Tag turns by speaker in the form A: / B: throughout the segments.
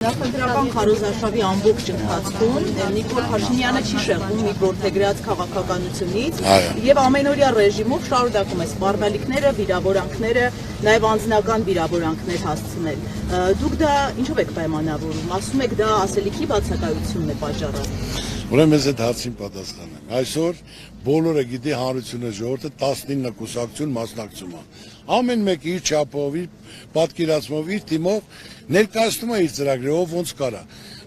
A: Նախընտրական քարոզարշավի ամբողջ ընթացքում Նիկոլ Փաշինյանը չի շեղվում իր որդեգրած քաղաքականությունից եւ ամենօրյա ռեժիմով շարունակում է սպառնալիքները, վիրավորանքները, նաեւ անձնական վիրավորանքներ հասցնել։ Դուք դա ինչով եք պայմանավորում։ Ասում եք դա ասելիքի բացակայությունն է պատճառը։
B: Ուրեմն ես այդ հարցին պատասխանեմ։ Այսօր բոլորը գիտի հանրությունը ժողովուրդը 19 կուսակցություն մասնակցում է։ Ամեն մեկը իր չափով, իր պատկերացմով, իր թիմով ներկայացնում է իր ծրագրերով ոնց կարա։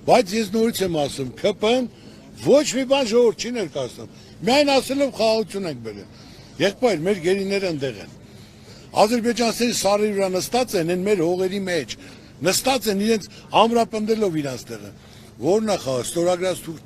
B: Բայց ես նորից եմ ասում, ԿՊ-ն ոչ մի բան ժողովուրդ չի ներկայացնում։ Միայն ասելով խաղաղություն ենք բերել։ Եղբայր, մեր գերիները ընդեղ են։ Ադրբեջանցիների սարերի վրա նստած են մեր հողերի մեջ, նստած են իրենց ամրապնդելով իրանց տեղը։ Որն է խաղը, ստորագրած թուղթ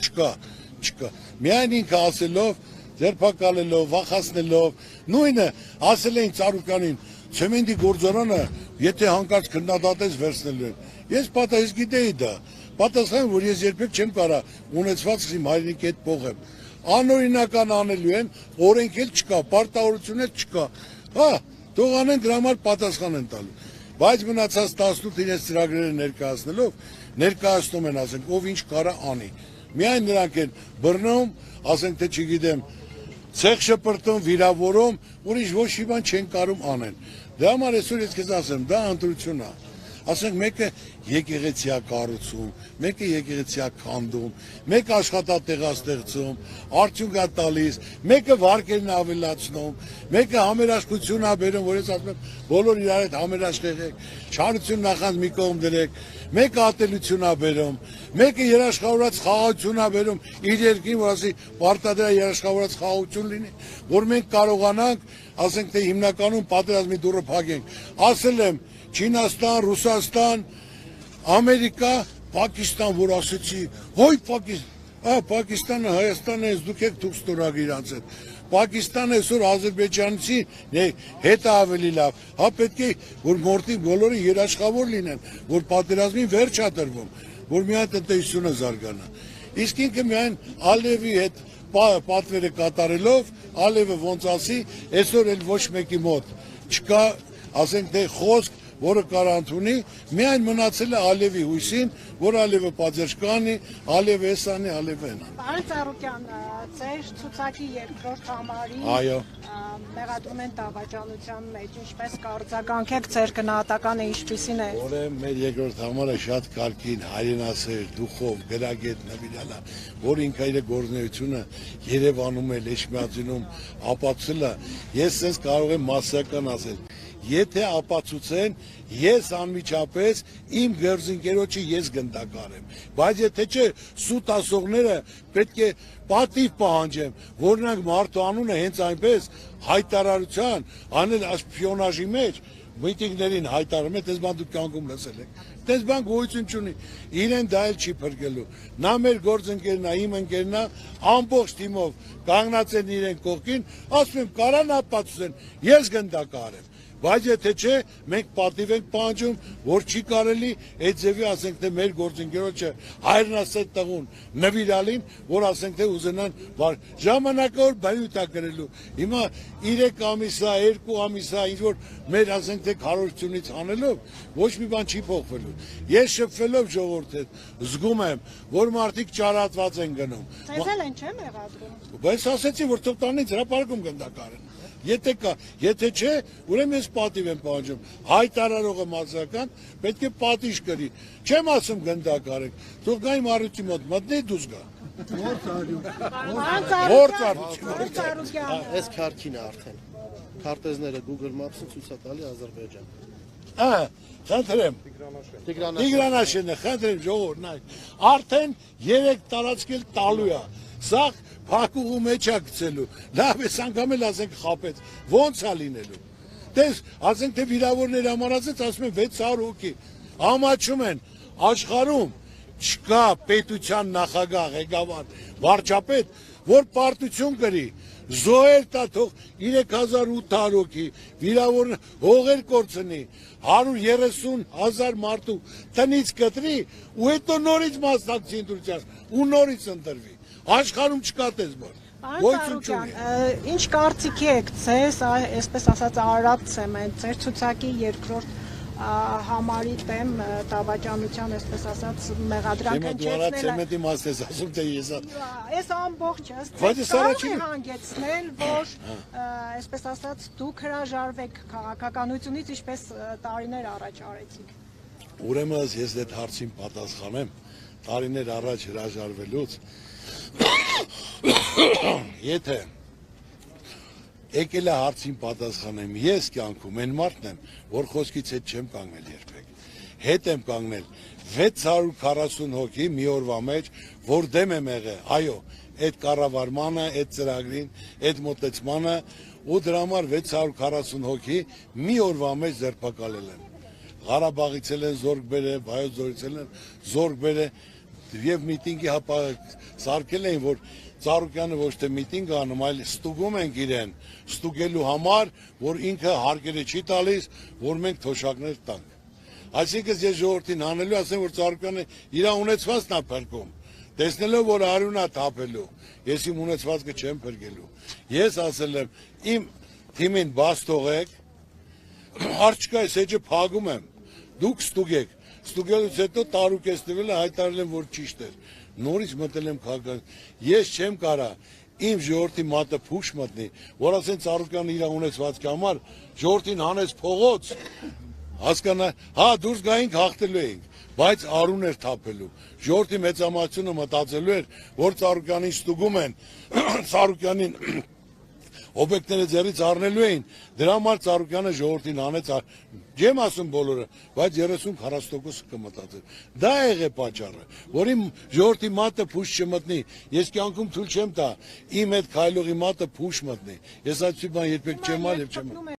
B: չկա։ Միայն ինքը ասելով, ձերբակալելով, վախացնելով, նույնը ասել էին Ծառուկյանին, ցեմենտի գործարանը, եթե հանկարծ քննադատես վերցնելու են։ Ես պատահես գիտեի դա, պատասխան, որ ես երբեք չեմ կարա ունեցվածքս իմ հայրենիքի հետ փոխեմ։ Անօրինական անելու են, օրենք էլ չկա, պարտավորություն էլ չկա։ Հա, թող անեն դրա համար պատասխան են տալու։ Բայց մնացած 18 իրենց ծրագրերը ներկայացնելով, ներկայացնում են, ասենք, ով ինչ կարա անի։ Միայն նրանք են բռնում, ասենք, թե չգիտեմ, ցեղ շպրտում, վիրավորում, ուրիշ ոչ մի բան չեն կարում անեն։ Դրա համար այսօր ես քեզ ասեմ, դա ընտրություն է։ Ասենք մեկը եկեղեցի է կառուցում, մեկը եկեղեցի է քանդում, մեկը աշխատատեղ է ստեղծում, արդյունք է տալիս, մեկը վարկերն է ավելացնում, մեկը համերաշխություն է բերում, որ ես ասում եմ, բոլոր իրար հետ համերաշխ եղեք, չարություն նախանց մի կողմ դրեք, մեկը ատելություն է բերում, մեկը երաշխավորած խաղաղություն է բերում իր երկրին, որ ասի պարտադիր երաշխավորած խաղաղություն լինի, որ մենք կարողանանք, ասենք թե հիմնականում պատերազմի դուռը փակենք։ Ասել եմ Չինաստան, Ռուսաստան, Ամերիկա, Պակիստան, որ ասեցի, ոյ Պակիստանը, Հայաստանը, ես դուք եք թուղթ ստորագրի իրանց հետ։ Պակիստանը այսօր Ադրբեջանցի հետ ավելի լավ, հա պետք է որ մորտի բոլորը երաշխավոր լինեն, որ պատերազմին վերջ է տրվում, որ միայն տնտեսությունը զարգանա։ Իսկ ինքը միայն Ալիևի հետ պատվերը կատարելով, Ալիևը ոնց ասի, այսօր էլ ոչ մեկի մոտ չկա, ասենք թե խոսք, որը կարա ընդունի, միայն մնացել է Ալիևի հույսին, որ Ալիևը պատժ կանի, Ալիևը էս անի, Ալիևը են անի։
C: Պարոն Ծառուկյան, ձեր ցուցակի երկրորդ համարի մեղադրում են դավաճանության մեջ, ինչպես կարձագանքեք, ձեր գնահատականը ինչպիսին է։
B: Ուրեմն մեր երկրորդ համարը շատ կարգին, հայրենասեր, դուխով, գրագետ, նվիրալ է, որ ինքը իր գործունեությունը Երևանում է, Էջմիածինում ապացուցել է, ես sense կարող եմ մասսական ասել։ Եթե ապացուցեն, ես անմիջապես իմ գործընկերոջը ես գնդակարեմ, բայց եթե չէ սուտ ասողները պետք է պատիվ պահանջեմ, որ նրանք մարդու անունը հենց այնպես հայտարարության անել շպիոնաժի մեջ միտինգներին հայտարարում են, դες բան դուք կանգում լսել եք, դες բան գոյություն չունի, իրեն դա էլ չի փրկելու, նա մեր գործընկերն է, իմ ընկերն է, ամբողջ թիմով կանգնած են իրեն կողքին, ասում եմ կարան ապացուցեն, ես գնդակարեմ։ Բայց եթե չէ, մենք պատիվ ենք պահանջում, որ չի կարելի այդ ձևի ասենք թե մեր գործընկերոջը հայրենասեր տղուն նվիրալին, որ ասենք թե ուզենան ժամանակավոր բայութ է գրելու։ Հիմա 3 ամիս է, 2 ամիս է, ինչ որ մեր ասենք թե քարոզությունից անելով, ոչ մի բան չի փոխվելու։ Ես շփվելով ժողովրդի հետ զգում եմ, որ մարդիկ ճարատված են գնում։
C: Ձեզ էլ են չէ մեղադրում։
B: Բայց ասեցի, որ թող տանից հրապարակում գնդակարեն։ Եթե կա, եթե չէ, ուրեմն ես պատիվ եմ պահանջում, հայտարարողը մարզական պետք է պատիժ կրի, չեմ ասում գնդակարեք, թող գա իմ առյուծի մոտ, մտնի դուս գա։
D: Այս քարքին է արդեն, քարտեզները Google Maps-ը ցույց է տալի Ադրբեջան։
B: Խնդրեմ, Տիգրանաշենը, խնդրեմ ժողովուրդ նայեք, արդեն 3 տարածքել տալու է, սա փակուղու մեջ է գցելու, լավ ես անգամ էլ ասենք խապեց, ոնց է լինելու, տես, ասենք թե վիրավորներ համարացեց, ասում են 600 հոգի, ամաչում են, աշխարհում չկա պետության նախագահ, ղեկավար, վարչապետ, որ պարտություն կրի, զոհեր տա թող 3800 հոգի, վիրավոր հողեր կորցնի, 130,000 մարդու տնից կտրի, ու հետո նորից մասնակցի ընտրության, ու նորից ընտրվի, աշխարհում չկա տես բան։
C: Պարոն Ծառուկյան, ինչ կարծիքի եք ձեզ, այսպես ասած Արաբ ցեմենտ, ձեր ցուցակի երկրորդ համարի դեմ դավաճանության, այսպես ասած, մեղադրանք հնչեցնել։
B: Ցեմենտի մասն ես ասում, թե ես
C: Այս ամբողջը հանգեցնել, որ այսպես ասած դուք հրաժարվեք քաղաքականությունից, ինչպես տարիներ առաջ արեցիք։
B: Ուրեմն ես այդ հարցին պատասխանեմ, տարիներ առաջ հրաժարվելուց եթե եկել է հարցին պատասխանեմ, ես կյանքում այն մարդն եմ, որ խոսքից հետ չեմ կանգնել երբեք։ Հետ եմ կանգնել 640 հոգի մի օրվա մեջ, որ դեմ եմ եղել, այո, այդ կառավարմանը, այդ ծրագրին, այդ մոտեցմանը ու դրա համար 640 հոգի մի օրվա մեջ ձերբակալել են։ Ղարաբաղից են զորք բերել, Վայոց ձորից են զորք բերել եւ միտինգի սարքել էին, որ Ծառուկյանը ոչ թե միտինգ անում, այլ ստուգում ենք իրեն, ստուգելու համար, որ ինքը հարկերը չի տալիս, որ մենք թոշակներ տանք։ Այսինքն ես ժողովրդին հանելու ասեմ, որ Ծառուկյանը իր ունեցվածքն է փրկում, տեսնելով, որ արյունն է թափելու, ես իմ ունեցվածքը չեմ փրկելու։ Ես ասել եմ, իմ թիմին բաց թողեք, աղջկայս էջը փակում եմ, դուք ստուգեք, ստուգելուց հետո տարուկես տվել հայտարարել եմ, որ ճիշտ էր։ Նորից մտել եմ քաղաք, ես չեմ կարա իմ ժողովրդի մատը փուշ մտնի, որ ասեն Ծառուկյանը իր ունեցվածքի համար ժողովրդին հանեց փողոց, հասկանա, հա դուրս գայինք հաղթելու էինք, բայց արուն էր թափելու, ժողովրդի մեծամասնությունը մտածելու էր, որ Ծառուկյանին ստուգում են, Ծառուկյանին օբյեկտները ձեռից առնելու էին, դրա համար Ծառուկյանը ժողովրդին հանեց, չեմ ասում բոլորը, բայց 30-40% կմտածեն։ Դա եղե պատճառը, որ իմ ժողովրդի մատը փուշ չմտնի, ես կյանքում թույլ չեմ տա, իմ այդ քայլողի մատը փուշ մտնի, ես այդպիսի բան երբեք չեմ արել եւ չեմ